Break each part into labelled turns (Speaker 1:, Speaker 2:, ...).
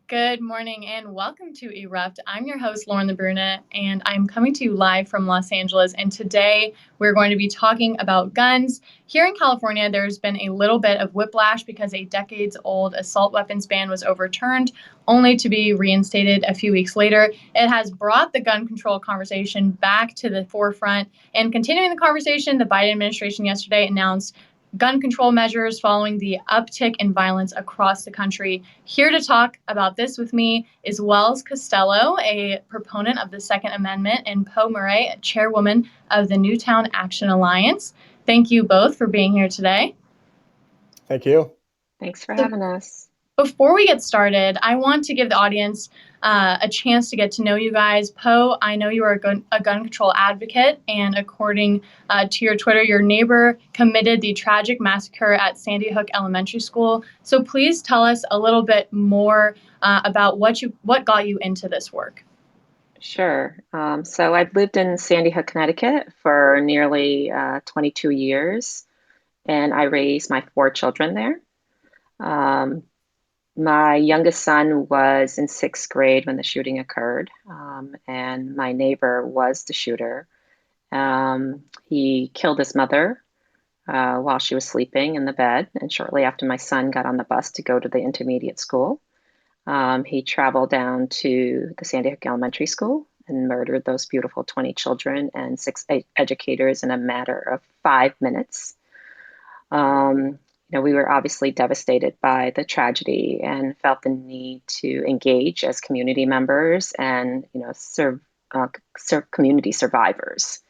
Speaker 1: Good morning and welcome to Erupt. I'm your host, Lauren the Brunette, and I'm coming to you live from Los Angeles. And today we're going to be talking about guns. Here in California, there's been a little bit of whiplash because a decades old assault weapons ban was overturned, only to be reinstated a few weeks later. It has brought the gun control conversation back to the forefront. And continuing the conversation, the Biden administration yesterday announced gun control measures following the uptick in violence across the country. Here to talk about this with me is Wells Costello, a proponent of the Second Amendment, and Poe Murray, chairwoman of the Newtown Action Alliance. Thank you both for being here today.
Speaker 2: Thank you.
Speaker 3: Thanks for having us.
Speaker 1: Before we get started, I want to give the audience a chance to get to know you guys. Poe, I know you are a gun control advocate, and according to your Twitter, your neighbor committed the tragic massacre at Sandy Hook Elementary School. So please tell us a little bit more about what got you into this work.
Speaker 3: Sure. So I've lived in Sandy Hook, Connecticut for nearly 22 years, and I raised my 4 children there. My youngest son was in 6th grade when the shooting occurred, and my neighbor was the shooter. He killed his mother while she was sleeping in the bed, and shortly after my son got on the bus to go to the intermediate school, he traveled down to the Sandy Hook Elementary School and murdered those beautiful 20 children and 6 educators in a matter of 5 minutes. We were obviously devastated by the tragedy and felt the need to engage as community members and, serve community survivors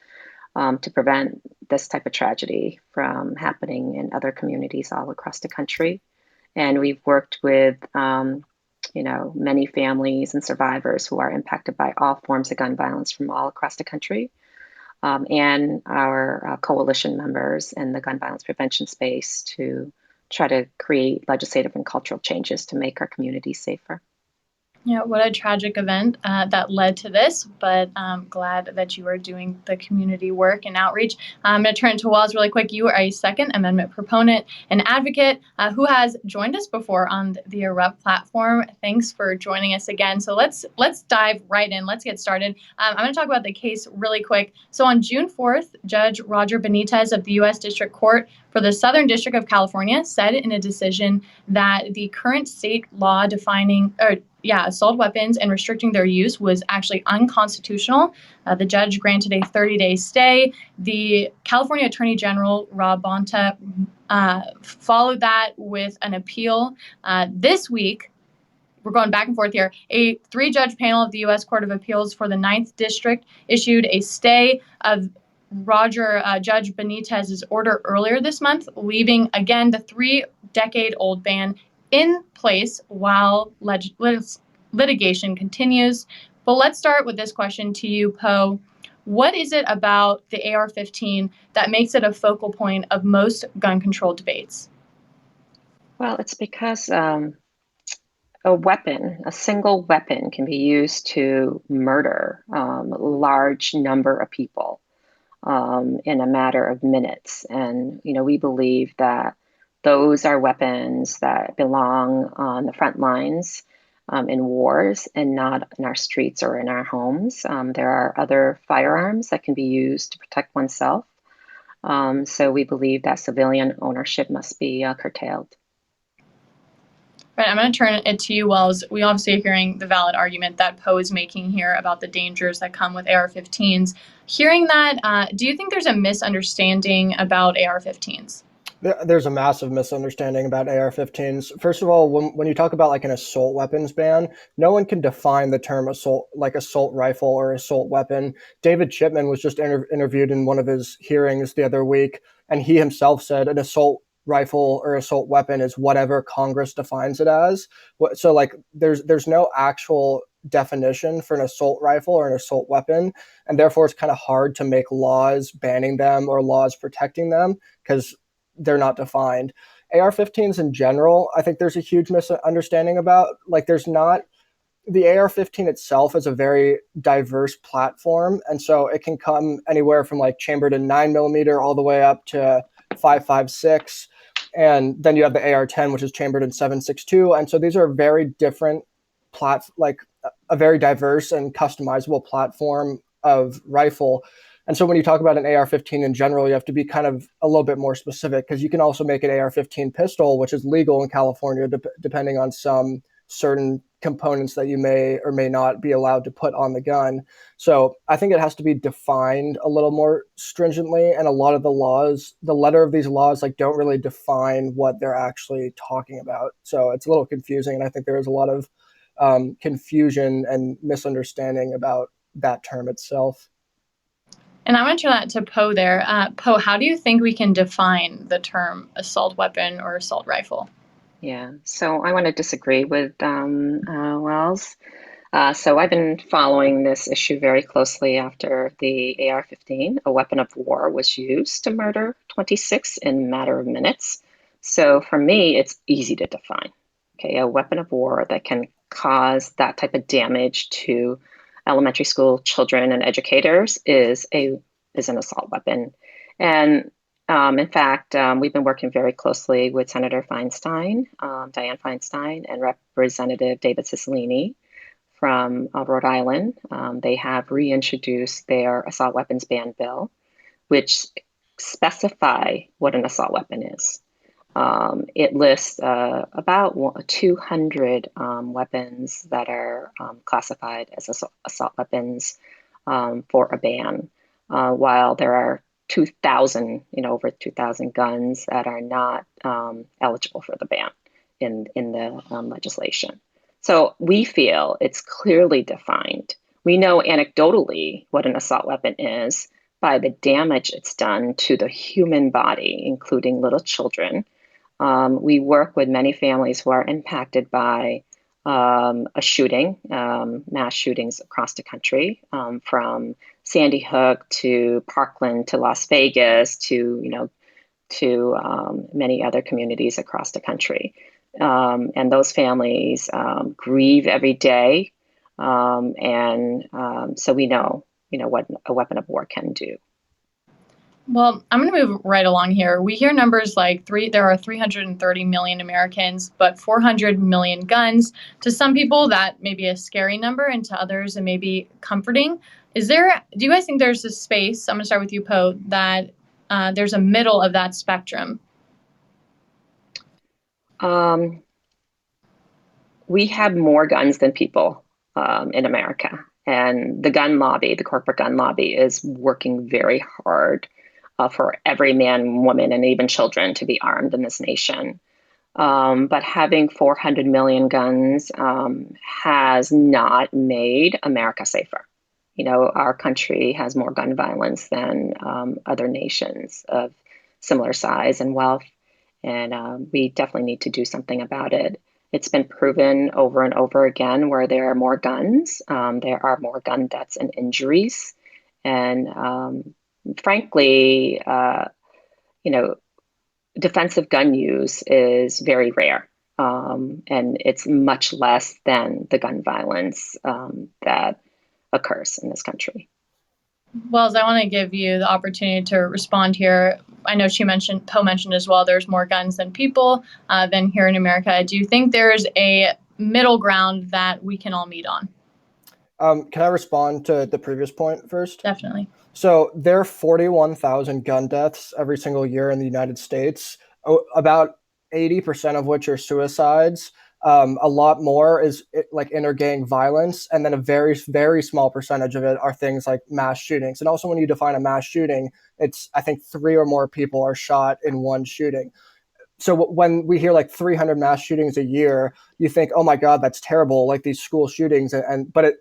Speaker 3: to prevent this type of tragedy from happening in other communities all across the country. And we've worked with, many families and survivors who are impacted by all forms of gun violence from all across the country. And our coalition members in the gun violence prevention space to try to create legislative and cultural changes to make our communities safer.
Speaker 1: Yeah, what a tragic event that led to this, but I'm glad that you are doing the community work and outreach. I'm going to turn to Wells really quick. You are a Second Amendment proponent and advocate who has joined us before on the Erupt platform. Thanks for joining us again. So let's dive right in. Let's get started. I'm going to talk about the case really quick. So on June 4th, Judge Roger Benitez of the U.S. District Court for the Southern District of California said in a decision that the current state law defining assault weapons and restricting their use was actually unconstitutional. The judge granted a 30-day stay. The California Attorney General, Rob Bonta, followed that with an appeal. This week, we're going back and forth here, a 3-judge panel of the U.S. Court of Appeals for the 9th District issued a stay of Judge Benitez's order earlier this month, leaving, again, the 3-decade-old ban in place while litigation continues. But let's start with this question to you, Poe. What is it about the AR-15 that makes it a focal point of most gun control debates?
Speaker 3: Well, it's because a single weapon can be used to murder a large number of people in a matter of minutes. And, we believe that those are weapons that belong on the front lines in wars and not in our streets or in our homes. There are other firearms that can be used to protect oneself. So we believe that civilian ownership must be curtailed.
Speaker 1: Right, I'm going to turn it to you, Wells. We obviously are hearing the valid argument that Poe is making here about the dangers that come with AR-15s. Hearing that, do you think there's a misunderstanding about AR-15s?
Speaker 2: There's a massive misunderstanding about AR-15s. First of all, when you talk about like an assault weapons ban, no one can define the term assault rifle or assault weapon. David Chipman was just interviewed in one of his hearings the other week, and he himself said an assault rifle or assault weapon is whatever Congress defines it as. So like there's no actual definition for an assault rifle or an assault weapon, and therefore it's kind of hard to make laws banning them or laws protecting them because they're not defined. AR-15s in general, I think there's a huge misunderstanding about. Like, there's not the AR-15 itself is a very diverse platform, and so it can come anywhere from like chambered in 9mm all the way up to 5.56. And then you have the AR-10, which is chambered in 7.62. And so these are very different like a very diverse and customizable platform of rifle. And so when you talk about an AR-15 in general, you have to be kind of a little bit more specific, because you can also make an AR-15 pistol, which is legal in California, depending on some certain components that you may or may not be allowed to put on the gun. So I think it has to be defined a little more stringently. And a lot of the laws, the letter of these laws, like don't really define what they're actually talking about. So it's a little confusing. And I think there is a lot of confusion and misunderstanding about that term itself.
Speaker 1: And I want to turn that to Poe there. Poe, how do you think we can define the term assault weapon or assault rifle?
Speaker 3: Yeah, so I want to disagree with Wells. So I've been following this issue very closely after the AR-15, a weapon of war, was used to murder 26 in a matter of minutes. So for me, it's easy to define. Okay, a weapon of war that can cause that type of damage to elementary school children and educators is an assault weapon. And in fact, we've been working very closely with Senator Feinstein, Dianne Feinstein, and Representative David Cicilline from Rhode Island. They have reintroduced their assault weapons ban bill, which specify what an assault weapon is. It lists about 200 weapons that are classified as assault weapons for a ban, while there are 2,000, over 2,000 guns that are not eligible for the ban in the legislation. So we feel it's clearly defined. We know anecdotally what an assault weapon is by the damage it's done to the human body, including little children. We work with many families who are impacted by a shooting, mass shootings across the country, from Sandy Hook to Parkland to Las Vegas to many other communities across the country. And those families grieve every day. So we know, what a weapon of war can do.
Speaker 1: Well, I'm going to move right along here. We hear numbers like there are 330 million Americans, but 400 million guns. To some people, that may be a scary number, and to others, it may be comforting. Do you guys think there's a space, I'm going to start with you, Poe, that there's a middle of that spectrum?
Speaker 3: We have more guns than people in America. And the gun lobby, the corporate gun lobby, is working very hard for every man, woman, and even children to be armed in this nation. But having 400 million guns has not made America safer. Our country has more gun violence than other nations of similar size and wealth. And we definitely need to do something about it. It's been proven over and over again where there are more guns, there are more gun deaths and injuries. And frankly, defensive gun use is very rare. And it's much less than the gun violence that occurs in this country.
Speaker 1: Wells, I want to give you the opportunity to respond here. I know Poe mentioned as well, there's more guns than people than here in America. Do you think there's a middle ground that we can all meet on?
Speaker 2: Can I respond to the previous point first?
Speaker 1: Definitely.
Speaker 2: So there are 41,000 gun deaths every single year in the United States, about 80% of which are suicides. A lot more is like inter-gang violence, and then a very, very small percentage of it are things like mass shootings. And also, when you define a mass shooting, it's, I think, 3 or more people are shot in one shooting. So when we hear like 300 mass shootings a year, you think, oh my God, that's terrible, like these school shootings. But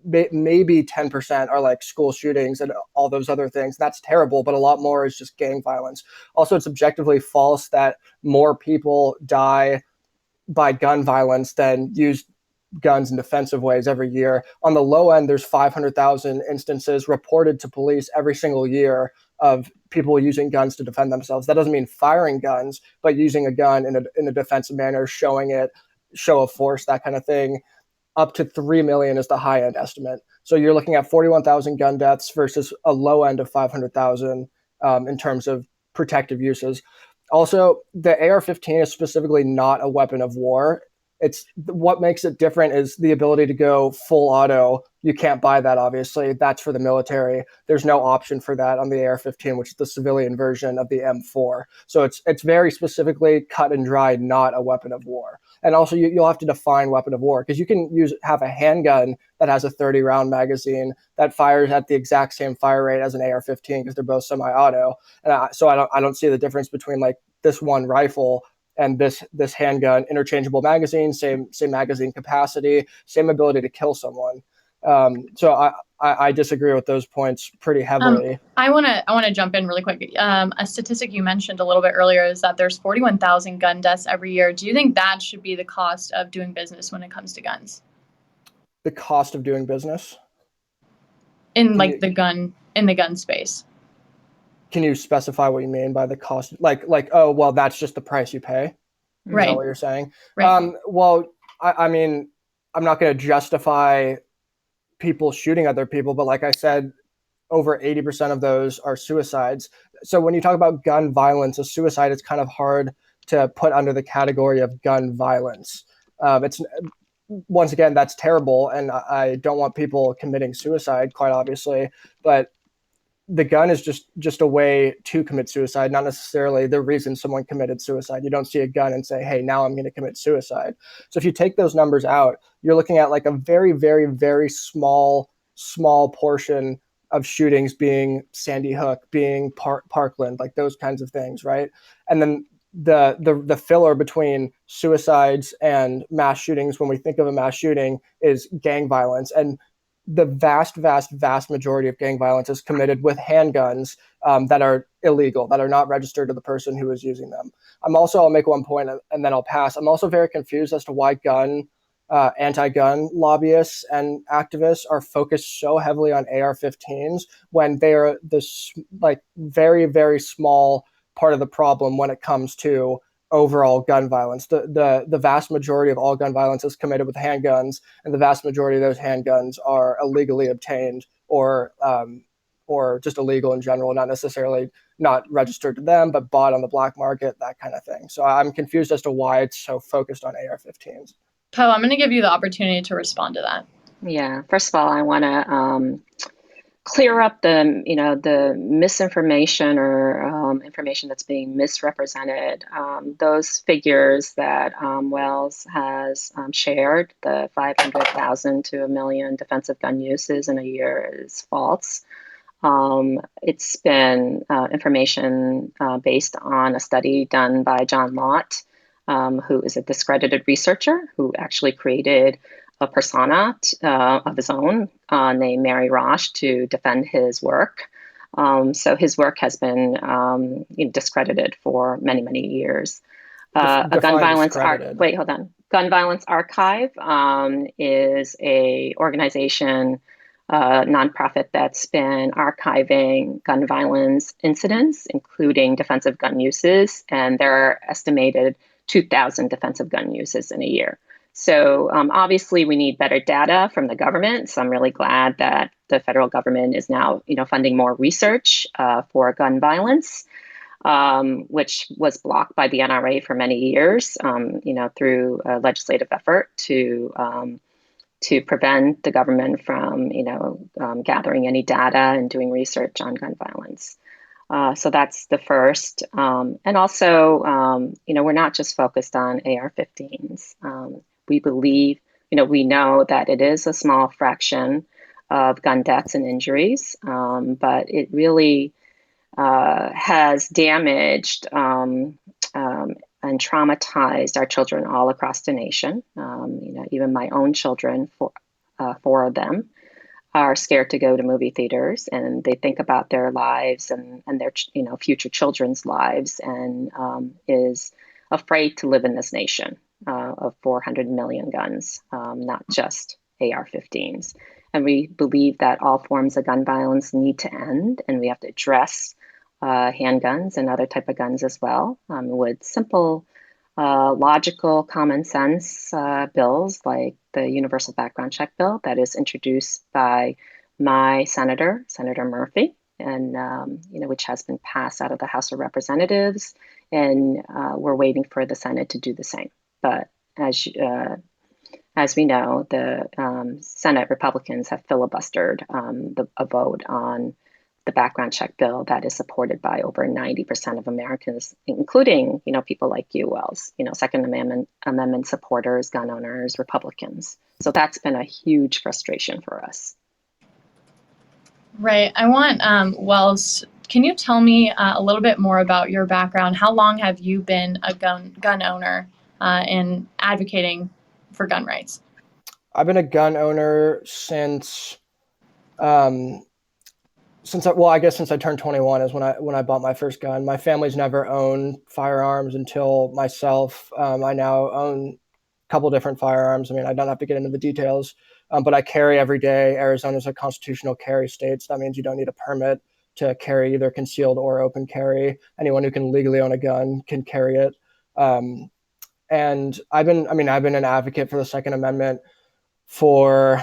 Speaker 2: maybe 10% are like school shootings and all those other things. That's terrible, but a lot more is just gang violence. Also, it's objectively false that more people die by gun violence than use guns in defensive ways every year. On the low end, there's 500,000 instances reported to police every single year of people using guns to defend themselves. That doesn't mean firing guns, but using a gun in a defensive manner, showing it, show of force, that kind of thing. Up to 3 million is the high end estimate. So you're looking at 41,000 gun deaths versus a low end of 500,000 in terms of protective uses. Also, the AR-15 is specifically not a weapon of war. It's what makes it different is the ability to go full auto. You can't buy that, obviously. That's for the military. There's no option for that on the AR-15, which is the civilian version of the M4. So it's very specifically cut and dried, not a weapon of war. And also, you'll have to define weapon of war because you can have a handgun that has a 30 round magazine that fires at the exact same fire rate as an AR-15 because they're both semi-auto. And so I don't see the difference between like this one rifle and this handgun. Interchangeable magazine, same magazine capacity, same ability to kill someone. So I disagree with those points pretty heavily.
Speaker 1: I want to jump in really quick. A statistic you mentioned a little bit earlier is that there's 41,000 gun deaths every year. Do you think that should be the cost of doing business when it comes to guns?
Speaker 2: The cost of doing business
Speaker 1: in like the gun space.
Speaker 2: Can you specify what you mean by the cost? Like, oh, well, that's just the price you pay. Is
Speaker 1: Right.
Speaker 2: that what you're saying?
Speaker 1: Right.
Speaker 2: Well, I mean, I'm not going to justify people shooting other people, but like I said, over 80% of those are suicides. So when you talk about gun violence, a suicide is kind of hard to put under the category of gun violence. It's once again, that's terrible, and I don't want people committing suicide, quite obviously, but the gun is just a way to commit suicide, not necessarily the reason someone committed suicide. You don't see a gun and say, hey, now I'm going to commit suicide. So if you take those numbers out, you're looking at like a very, very, very small portion of shootings being Sandy Hook, being Parkland, like those kinds of things, right? And then the filler between suicides and mass shootings, when we think of a mass shooting, is gang violence. And the vast majority of gang violence is committed with handguns that are illegal, that are not registered to the person who is using them. I'll make one point and then I'll pass. I'm also very confused as to why anti-gun lobbyists and activists are focused so heavily on AR-15s when they are this like very, very small part of the problem when it comes to overall gun violence. The vast majority of all gun violence is committed with handguns, and the vast majority of those handguns are illegally obtained or just illegal in general, not necessarily not registered to them, but bought on the black market, that kind of thing. So I'm confused as to why it's so focused on AR-15s.
Speaker 1: Poe, I'm going to give you the opportunity to respond to that.
Speaker 3: Yeah, first of all, I want to clear up the misinformation or information that's being misrepresented. Those figures that Wells has shared, the 500,000 to 1 million defensive gun uses in a year, is false. It's been information based on a study done by John Lott, who is a discredited researcher who actually created a persona of his own named Mary Rosh to defend his work. So his work has been discredited for many, many years. A gun violence wait, hold on. Gun Violence Archive is a organization, nonprofit that's been archiving gun violence incidents, including defensive gun uses, and there are estimated 2,000 defensive gun uses in a year. So obviously we need better data from the government. So I'm really glad that the federal government is now, funding more research for gun violence, which was blocked by the NRA for many years, through a legislative effort to prevent the government from, gathering any data and doing research on gun violence. So that's the first. And also, we're not just focused on AR-15s. We believe, we know that it is a small fraction of gun deaths and injuries, but it really has damaged and traumatized our children all across the nation. Even my own children, four of them, are scared to go to movie theaters, and they think about their lives and their future children's lives, and is afraid to live in this nation of 400 million guns, not just AR-15s. And we believe that all forms of gun violence need to end, and we have to address handguns and other type of guns as well, with simple, logical, common sense bills like the Universal Background Check bill that is introduced by my Senator Murphy, and which has been passed out of the House of Representatives, and we're waiting for the Senate to do the same. But as we know, the Senate Republicans have filibustered a vote on the background check bill that is supported by over 90% of Americans, including, people like you, Wells, Second Amendment supporters, gun owners, Republicans. So that's been a huge frustration for us.
Speaker 1: Right. I want, Wells, can you tell me a little bit more about your background? How long have you been a gun owner and advocating for gun rights?
Speaker 2: I've been a gun owner since I guess since I turned 21 is when I bought my first gun. My family's never owned firearms until myself. I now own a couple different firearms. I mean, I don't have to get into the details, but I carry every day. Arizona's a constitutional carry state, so that means you don't need a permit to carry either concealed or open carry. Anyone who can legally own a gun can carry it. And I've been an advocate for the Second Amendment for,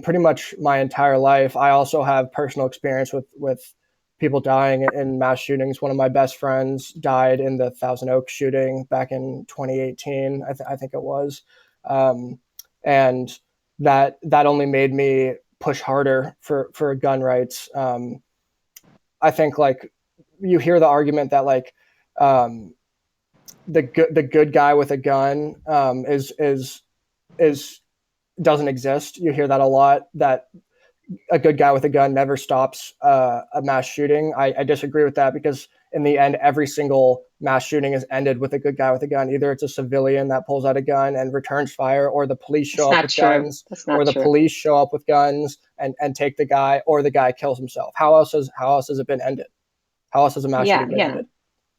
Speaker 2: pretty much my entire life. I also have personal experience with people dying in mass shootings. One of my best friends died in the Thousand Oaks shooting back in 2018, I think it was. And that only made me push harder for gun rights. I think, like, you hear the argument that, like, the good guy with a gun is doesn't exist. You hear that a lot, that a good guy with a gun never stops a mass shooting. I disagree with that, because in the end, every single mass shooting is ended with a good guy with a gun. Either it's a civilian that pulls out a gun and returns fire, or the police show up with guns, or the police show up with guns and take the guy, or the guy kills himself. How else has it been ended? How else has a mass shooting been ended?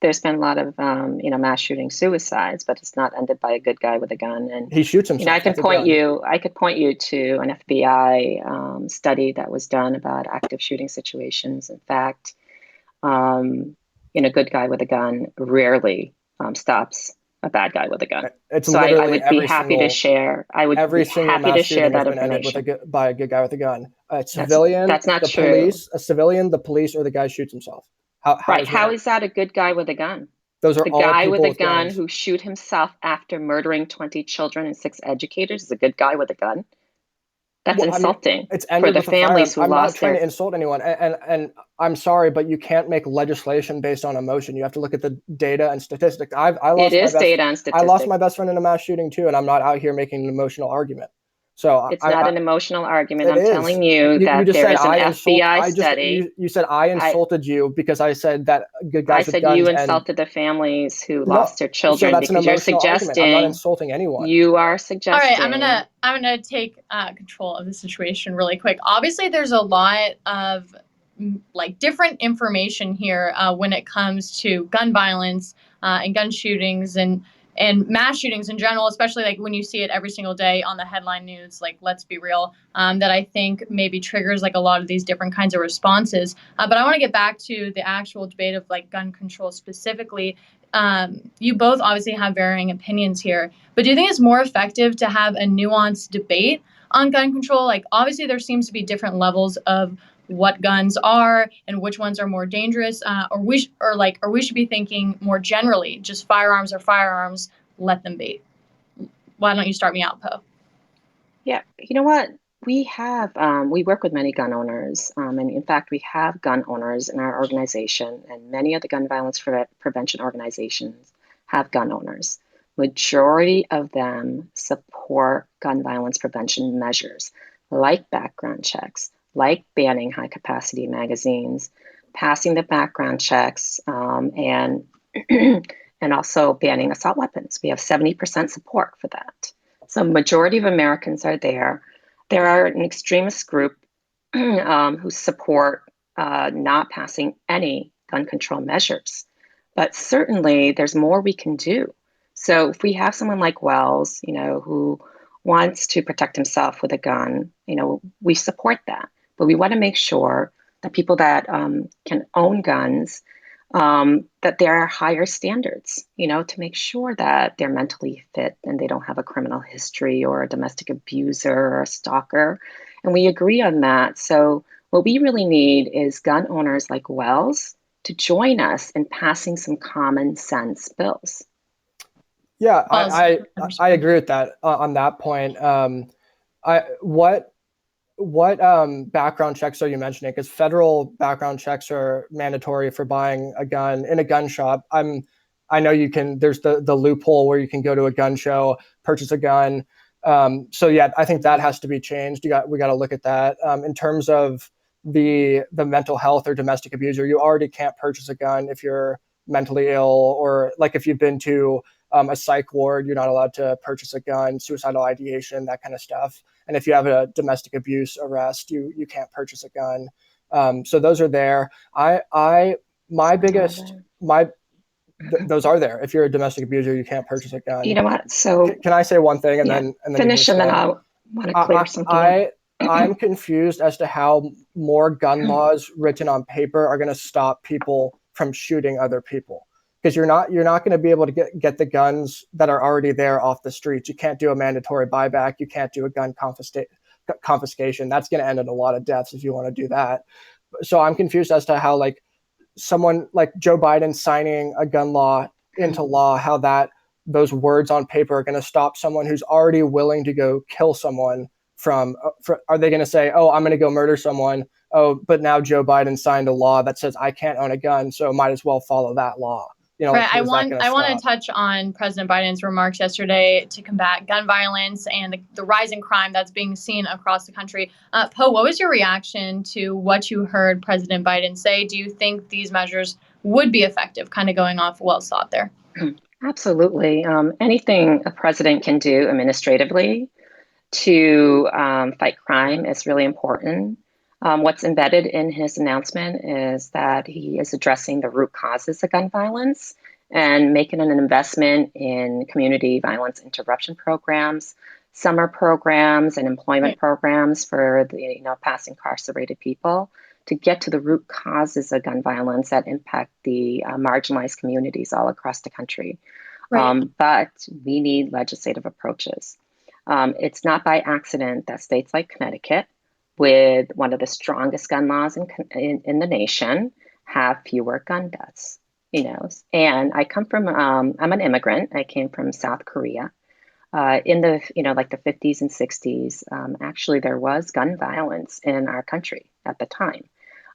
Speaker 3: There's been a lot of mass shooting suicides, but it's not ended by a good guy with a gun. And
Speaker 2: he shoots himself.
Speaker 3: I could point you to an FBI study that was done about active shooting situations. In fact, a good guy with a gun rarely stops a bad guy with a gun.
Speaker 2: It's
Speaker 3: so
Speaker 2: literally
Speaker 3: I would be happy to share. I would be happy to share that information.
Speaker 2: By a good guy with a gun. A civilian,
Speaker 3: that's not
Speaker 2: the
Speaker 3: true.
Speaker 2: Police, a civilian, the police, or the guy shoots himself.
Speaker 3: How is that a good guy with a gun?
Speaker 2: Those are
Speaker 3: the
Speaker 2: all
Speaker 3: guy
Speaker 2: people
Speaker 3: with a gun
Speaker 2: guns.
Speaker 3: Who shoot himself after murdering 20 children and 6 educators is a good guy with a gun. That's insulting.
Speaker 2: It's ended
Speaker 3: for the
Speaker 2: with
Speaker 3: families who
Speaker 2: I'm
Speaker 3: lost
Speaker 2: not trying to insult anyone, and I'm sorry, but you can't make legislation based on emotion. You have to look at the data and statistics.
Speaker 3: It is data and statistics.
Speaker 2: I lost my best friend in a mass shooting too, and I'm not out here making an emotional argument. So
Speaker 3: it's not an emotional argument. I'm telling
Speaker 2: you
Speaker 3: that there is an FBI study.
Speaker 2: You said I insulted you because I said that good guys with guns.
Speaker 3: I said you insulted the families who lost their children,
Speaker 2: so that's
Speaker 3: because
Speaker 2: you're suggesting argument. I'm not insulting anyone.
Speaker 3: You are suggesting.
Speaker 1: All right, I'm gonna take control of the situation really quick. Obviously, there's a lot of different information here when it comes to gun violence and gun shootings and mass shootings in general, especially when you see it every single day on the headline news, let's be real, that I think maybe triggers a lot of these different kinds of responses. But I want to get back to the actual debate of gun control specifically. You both obviously have varying opinions here, but do you think it's more effective to have a nuanced debate on gun control? Obviously there seems to be different levels of what guns are and which ones are more dangerous, or we should be thinking more generally, just firearms are firearms, let them be. Why don't you start me out, Poe?
Speaker 3: Yeah, you know what? We work with many gun owners, and in fact, we have gun owners in our organization, and many of the gun violence prevention organizations have gun owners. Majority of them support gun violence prevention measures, like background checks, like banning high-capacity magazines, passing the background checks, and and also banning assault weapons. We have 70% support for that. So majority of Americans are there. There are an extremist group who support not passing any gun control measures. But certainly there's more we can do. So if we have someone like Wells, who wants to protect himself with a gun, we support that. But we want to make sure that people that can own guns, that there are higher standards, to make sure that they're mentally fit and they don't have a criminal history or a domestic abuser or a stalker. And we agree on that. So What we really need is gun owners like Wells to join us in passing some common sense bills.
Speaker 2: Yeah,
Speaker 1: Wells.
Speaker 2: I agree with that on that point. I what background checks are you mentioning? Because federal background checks are mandatory for buying a gun in a gun shop. I know you can. There's the loophole where you can go to a gun show, purchase a gun. So yeah, I think that has to be changed. We got to look at that. In terms of the mental health or domestic abuser, you already can't purchase a gun if you're mentally ill, or like if you've been to a psych ward, you're not allowed to purchase a gun, suicidal ideation, that kind of stuff. And if you have a domestic abuse arrest, you can't purchase a gun. So those are there. My biggest my those are there. If you're a domestic abuser, you can't purchase a gun.
Speaker 3: You know what? So
Speaker 2: Can I say one thing and
Speaker 3: yeah,
Speaker 2: then you can
Speaker 3: finish, and then
Speaker 2: explain?
Speaker 3: I'll want to clear something up.
Speaker 2: I'm confused as to how more gun laws written on paper are going to stop people from shooting other people, because you're not going to be able to get the guns that are already there off the streets. You can't do a mandatory buyback. You can't do a gun confiscation. That's going to end in a lot of deaths if you want to do that. So I'm confused as to how, like, someone like Joe Biden signing a gun law into law, how that those words on paper are going to stop someone who's already willing to go kill someone are they going to say, oh, I'm going to go murder someone? Oh, but now Joe Biden signed a law that says I can't own a gun, so might as well follow that law.
Speaker 1: Right. I want to touch on President Biden's remarks yesterday to combat gun violence and the rising crime that's being seen across the country. Poe, what was your reaction to what you heard President Biden say? Do you think these measures would be effective? Kind of going off Wells' thought there.
Speaker 3: Absolutely. Anything a president can do administratively to fight crime is really important. What's embedded in his announcement is that he is addressing the root causes of gun violence and making an investment in community violence interruption programs, summer programs, and employment programs for the past incarcerated people to get to the root causes of gun violence that impact the marginalized communities all across the country.
Speaker 1: Right.
Speaker 3: But we need legislative approaches. It's not by accident that states like Connecticut, with one of the strongest gun laws in the nation, have fewer gun deaths. And I come from, I'm an immigrant. I came from South Korea. In the, like the 50s and 60s, actually there was gun violence in our country at the time.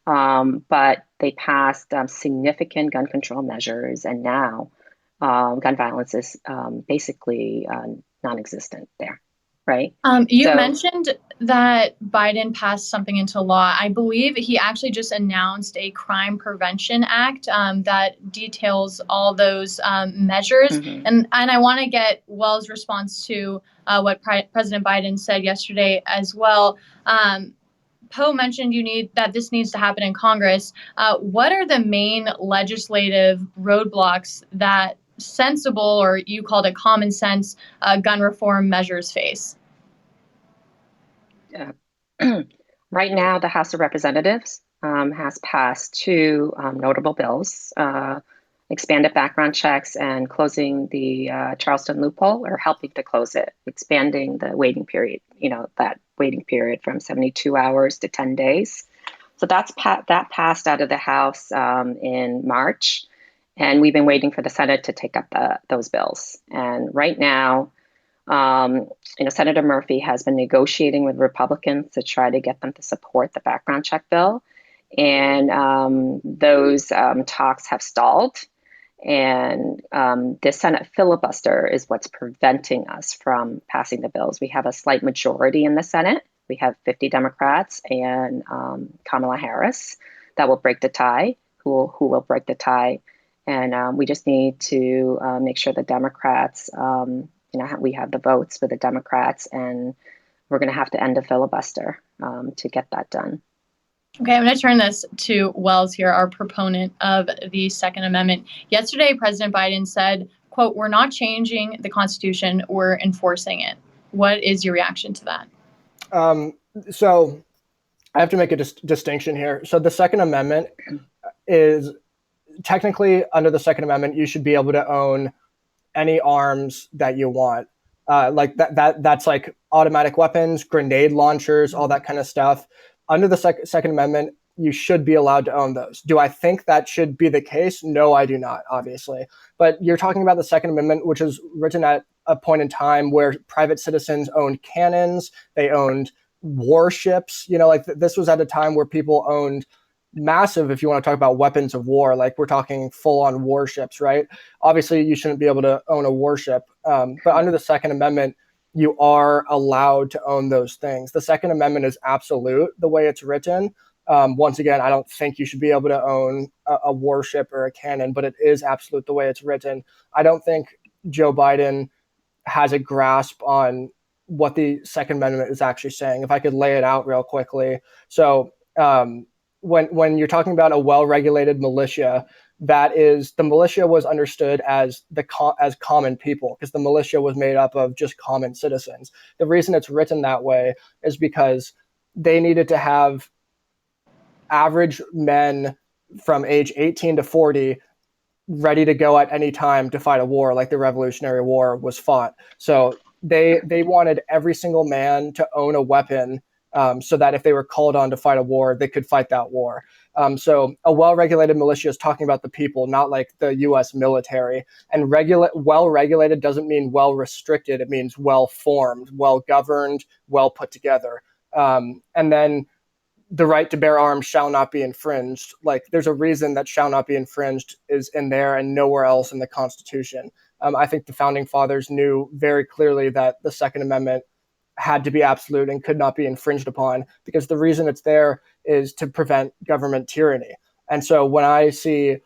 Speaker 3: But they passed significant gun control measures, and now gun violence is basically non-existent there, right?
Speaker 1: You mentioned that Biden passed something into law. I believe he actually just announced a Crime Prevention Act that details all those measures.
Speaker 3: Mm-hmm.
Speaker 1: And I want to get Wells' response to what President Biden said yesterday as well. Poe mentioned that this needs to happen in Congress. What are the main legislative roadblocks that sensible, or you called it common sense, gun reform measures face?
Speaker 3: Right now, the House of Representatives has passed two notable bills, expanded background checks and closing the Charleston loophole, or helping to close it, expanding the waiting period, that waiting period from 72 hours to 10 days. So that passed out of the House in March, and we've been waiting for the Senate to take up those bills. And right now, Senator Murphy has been negotiating with Republicans to try to get them to support the background check bill. And those talks have stalled. And the Senate filibuster is what's preventing us from passing the bills. We have a slight majority in the Senate. We have 50 Democrats and Kamala Harris that will break the tie, who will break the tie. And we just need to make sure the Democrats, we have the votes for the Democrats, and we're going to have to end the filibuster to get that done.
Speaker 1: Okay, I'm going to turn this to Wells here, our proponent of the Second Amendment. Yesterday, President Biden said, quote, "We're not changing the Constitution, we're enforcing it." What is your reaction to that?
Speaker 2: So I have to make a distinction here. So the Second Amendment is technically, under the Second Amendment, you should be able to own any arms that you want. Like that's like automatic weapons, grenade launchers, all that kind of stuff. under the Second Amendment, you should be allowed to own those. Do I think that should be the case? No, I do not, obviously. But you're talking about the Second Amendment, which was written at a point in time where private citizens owned cannons, they owned warships. Like this was at a time where people owned massive, if you want to talk about weapons of war, like we're talking full on warships, right? Obviously, you shouldn't be able to own a warship. But under the Second Amendment, you are allowed to own those things. The Second Amendment is absolute the way it's written. Once again, I don't think you should be able to own a warship or a cannon, but it is absolute the way it's written. I don't think Joe Biden has a grasp on what the Second Amendment is actually saying. If I could lay it out real quickly. So when you're talking about a well-regulated militia, that is, the militia was understood as as common people, because the militia was made up of just common citizens. The reason it's written that way is because they needed to have average men from age 18 to 40 ready to go at any time to fight a war, like the Revolutionary War was fought. So they wanted every single man to own a weapon, so that if they were called on to fight a war, they could fight that war. So a well-regulated militia is talking about the people, not like the U.S. military. And well-regulated doesn't mean well-restricted. It means well-formed, well-governed, well put together. And then the right to bear arms shall not be infringed. Like, there's a reason that shall not be infringed is in there and nowhere else in the Constitution. I think the founding fathers knew very clearly that the Second Amendment had to be absolute and could not be infringed upon, because the reason it's there is to prevent government tyranny. And so when I see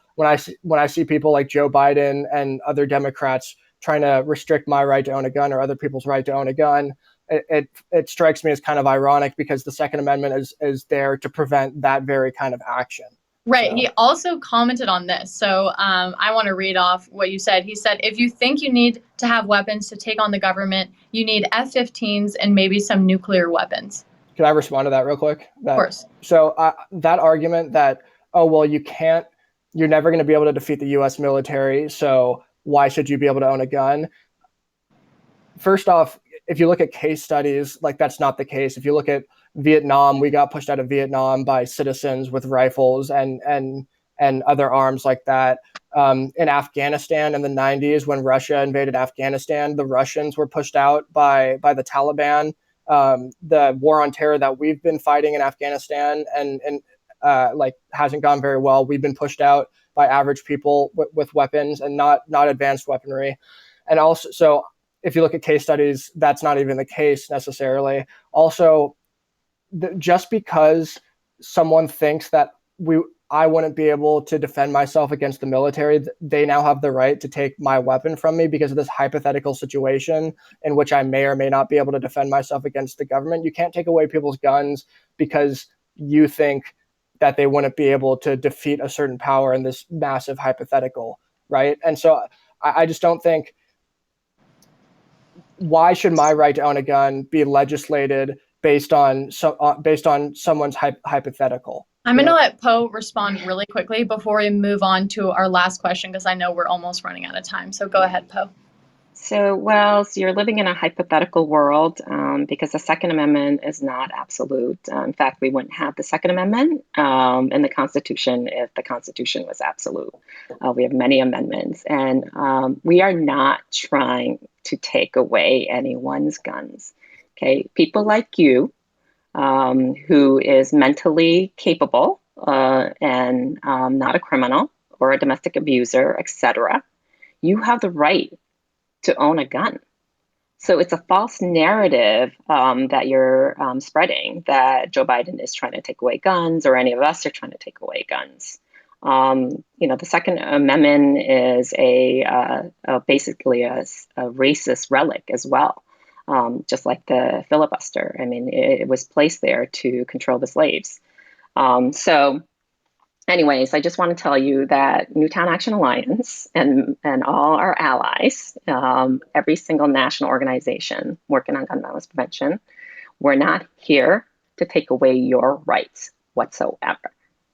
Speaker 2: people like Joe Biden and other Democrats trying to restrict my right to own a gun or other people's right to own a gun, it strikes me as kind of ironic, because the Second Amendment is there to prevent that very kind of action.
Speaker 1: Right. So. He also commented on this. So I want to read off what you said. He said, if you think you need to have weapons to take on the government, you need F-15s and maybe some nuclear weapons.
Speaker 2: Can I respond to that real quick?
Speaker 1: Of course.
Speaker 2: So that argument that, oh, well, you're never going to be able to defeat the U.S. military, so why should you be able to own a gun? First off, if you look at case studies, like, that's not the case. If you look at Vietnam, we got pushed out of Vietnam by citizens with rifles and other arms like that. In Afghanistan in the 90s, when Russia invaded Afghanistan, the Russians were pushed out by the Taliban. The war on terror that we've been fighting in Afghanistan and like hasn't gone very well. We've been pushed out by average people with weapons and not advanced weaponry. And also, so if you look at case studies, that's not even the case necessarily. Also, just because someone thinks that I wouldn't be able to defend myself against the military, they now have the right to take my weapon from me because of this hypothetical situation in which I may or may not be able to defend myself against the government. You can't take away people's guns because you think that they wouldn't be able to defeat a certain power in this massive hypothetical, right? And so I just don't think, why should my right to own a gun be legislated based on someone's hypothetical?
Speaker 1: I'm going to let Poe respond really quickly before we move on to our last question, because I know we're almost running out of time. So go ahead, Poe.
Speaker 3: So, Wells, you're living in a hypothetical world because the Second Amendment is not absolute. In fact, we wouldn't have the Second Amendment in the Constitution if the Constitution was absolute. We have many amendments, and we are not trying to take away anyone's guns. Okay, people like you, who is mentally capable and not a criminal or a domestic abuser, etc., you have the right to own a gun. So it's a false narrative that you're spreading, that Joe Biden is trying to take away guns or any of us are trying to take away guns. The Second Amendment is basically a racist relic as well, just like the filibuster. I mean, it was placed there to control the slaves. Anyways, I just want to tell you that Newtown Action Alliance and all our allies, every single national organization working on gun violence prevention, we're not here to take away your rights whatsoever.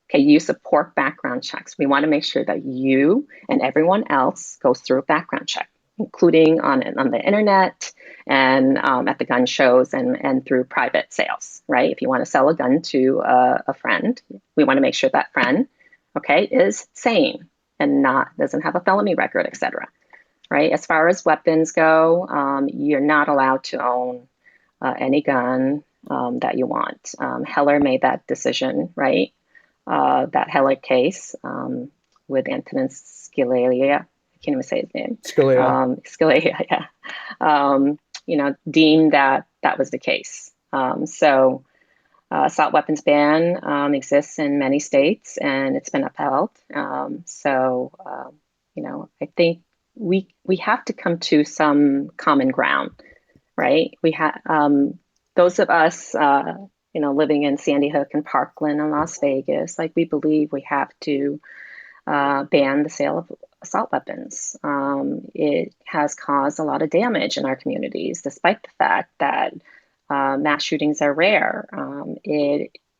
Speaker 3: Okay, you support background checks. We want to make sure that you and everyone else goes through a background check. including on the internet and at the gun shows and through private sales, right? If you want to sell a gun to a friend, we want to make sure that friend, okay, is sane and not doesn't have a felony record, etc. Right? As far as weapons go, you're not allowed to own any gun that you want. Heller made that decision, right? That Heller case with Antonin Scalia, I can't even say his name.
Speaker 2: Scalia.
Speaker 3: Scalia, yeah. Deemed that that was the case. Assault weapons ban exists in many states, and it's been upheld. I think we have to come to some common ground, right? We have those of us, living in Sandy Hook and Parkland and Las Vegas, like we believe we have to ban the sale of assault weapons. It has caused a lot of damage in our communities, despite the fact that mass shootings are rare.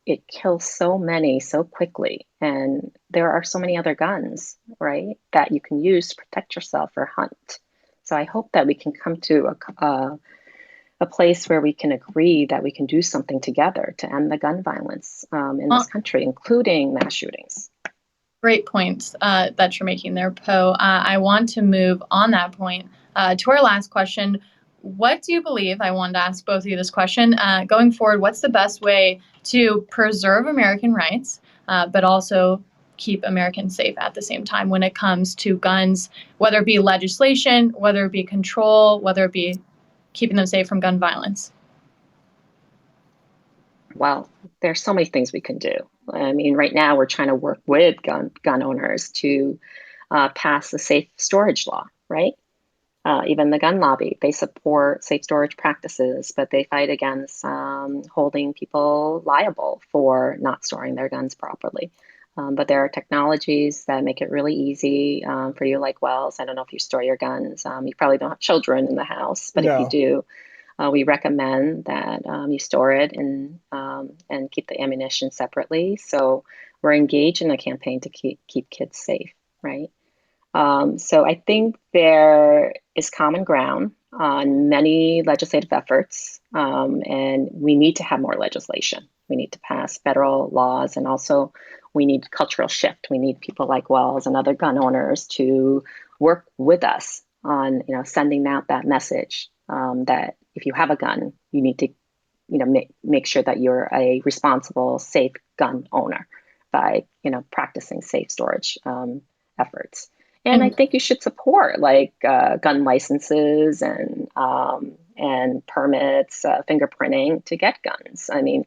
Speaker 3: It kills so many so quickly, and there are so many other guns, right, that you can use to protect yourself or hunt. So I hope that we can come to a place where we can agree that we can do something together to end the gun violence in this country, including mass shootings.
Speaker 1: Great points that you're making there, Poe. I want to move on that point to our last question. What do you believe? I wanted to ask both of you this question. Going forward, what's the best way to preserve American rights, but also keep Americans safe at the same time when it comes to guns, whether it be legislation, whether it be control, whether it be keeping them safe from gun violence?
Speaker 3: Well, there's so many things we can do. I mean, right now we're trying to work with gun owners to pass the safe storage law, right? Even the gun lobby, they support safe storage practices, but they fight against holding people liable for not storing their guns properly. But there are technologies that make it really easy for you, like Wells. I don't know if you store your guns. You probably don't have children in the house, but if you
Speaker 2: No.
Speaker 3: do, we recommend that you store it and keep the ammunition separately. So we're engaged in a campaign to keep kids safe, right? So I think there is common ground on many legislative efforts, and we need to have more legislation. We need to pass federal laws, and also we need cultural shift. We need people like Wells and other gun owners to work with us on, sending out that message that if you have a gun, you need to, make sure that you're a responsible, safe gun owner by, practicing safe storage efforts. And I think you should support like gun licenses and permits, fingerprinting to get guns. I mean,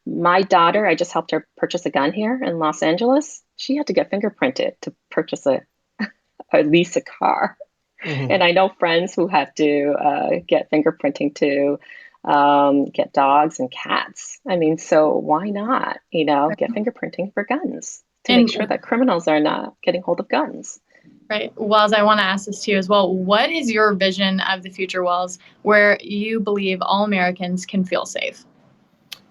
Speaker 3: my daughter, I just helped her purchase a gun here in Los Angeles. She had to get fingerprinted to purchase or lease a car.
Speaker 2: Mm-hmm.
Speaker 3: And I know friends who have to get fingerprinting to get dogs and cats. I mean, so why not, get fingerprinting for guns to make sure that criminals are not getting hold of guns?
Speaker 1: Right. Wells, I want to ask this to you as well. What is your vision of the future, Wells, where you believe all Americans can feel safe?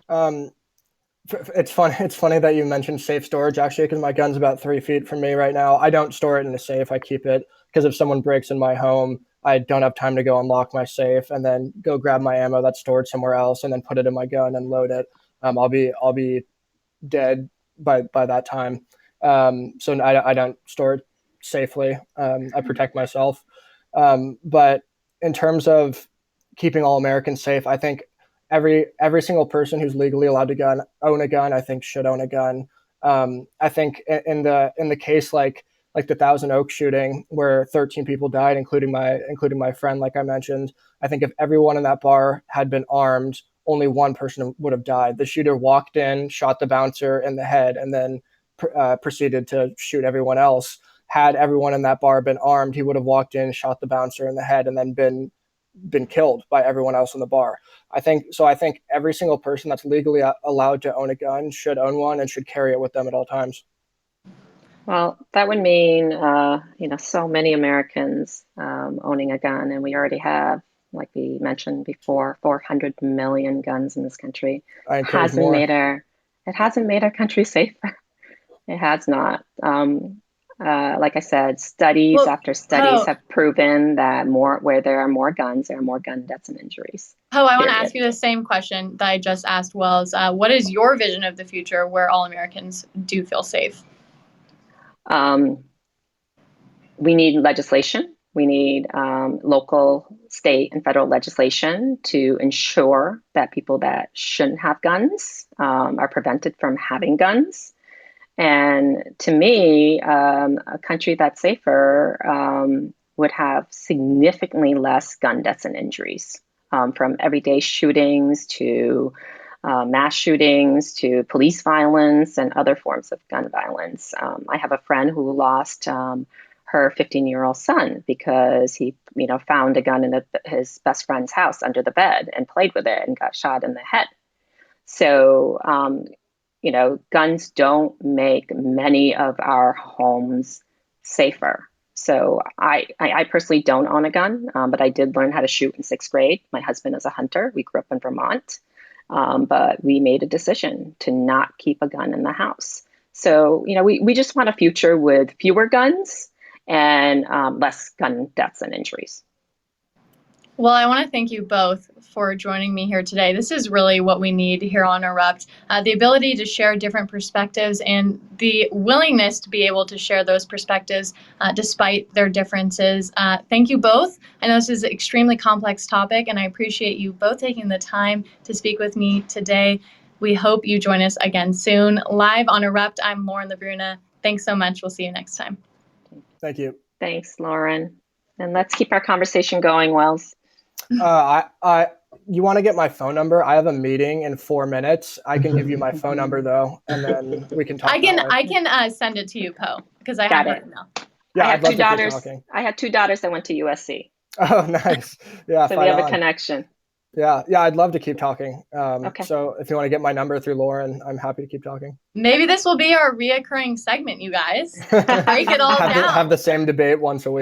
Speaker 2: It's funny. It's funny that you mentioned safe storage, actually, because my gun's about 3 feet from me right now. I don't store it in a safe. I keep it because if someone breaks in my home, I don't have time to go unlock my safe and then go grab my ammo that's stored somewhere else and then put it in my gun and load it. I'll be dead by that time. So I don't store it safely. I protect myself. But in terms of keeping all Americans safe, I think every single person who's legally allowed to own a gun, I think should own a gun. I think in the case like the Thousand Oaks shooting where 13 people died, including my friend, like I mentioned, I think if everyone in that bar had been armed, only one person would have died. The shooter walked in, shot the bouncer in the head, and then proceeded to shoot everyone else. Had everyone in that bar been armed, he would have walked in, shot the bouncer in the head, and then been killed by everyone else in the bar. I think every single person that's legally allowed to own a gun should own one and should carry it with them at all times.
Speaker 3: Well, that would mean, so many Americans owning a gun, and we already have, like we mentioned before, 400 million guns in this country.
Speaker 2: I encourage more.
Speaker 3: It hasn't made our country safer. It has not. Like I said, studies
Speaker 1: Well,
Speaker 3: after studies
Speaker 1: Poe,
Speaker 3: have proven that where there are more guns, there are more gun deaths and injuries.
Speaker 1: I want to ask
Speaker 3: Period.
Speaker 1: you the same question that I just asked Wells. What is your vision of the future where all Americans do feel safe?
Speaker 3: Um, we need legislation. We need local, state, and federal legislation to ensure that people that shouldn't have guns are prevented from having guns. And to me, a country that's safer would have significantly less gun deaths and injuries, from everyday shootings to mass shootings to police violence and other forms of gun violence. I have a friend who lost her 15-year-old son because he, found a gun in his best friend's house under the bed and played with it and got shot in the head. So, guns don't make many of our homes safer. So I personally don't own a gun, but I did learn how to shoot in sixth grade. My husband is a hunter. We grew up in Vermont, but we made a decision to not keep a gun in the house. So, we just want a future with fewer guns and less gun deaths and injuries.
Speaker 1: Well, I want to thank you both for joining me here today. This is really what we need here on Erupt, the ability to share different perspectives and the willingness to be able to share those perspectives despite their differences. Thank you both. I know this is an extremely complex topic, and I appreciate you both taking the time to speak with me today. We hope you join us again soon. Live on Erupt, I'm Lauren LaBruna. Thanks so much. We'll see you next time.
Speaker 2: Thank you.
Speaker 3: Thanks, Lauren. And let's keep our conversation going, Wells.
Speaker 2: You want to get my phone number? I have a meeting in 4 minutes. I can give you my phone number though, and then we can talk.
Speaker 1: I can send it to you, Poe, because I have her email.
Speaker 2: Yeah,
Speaker 3: I'd
Speaker 2: love
Speaker 3: two
Speaker 2: to keep
Speaker 3: daughters.
Speaker 2: talking.
Speaker 3: I had two daughters that went to USC.
Speaker 2: Oh, nice. Yeah,
Speaker 3: so we have a connection.
Speaker 2: Yeah, I'd love to keep talking.
Speaker 3: Okay.
Speaker 2: So if you want to get my number through Lauren, I'm happy to keep talking.
Speaker 1: Maybe this will be our reoccurring segment, you guys. Break it all down.
Speaker 2: Have the same debate once a week.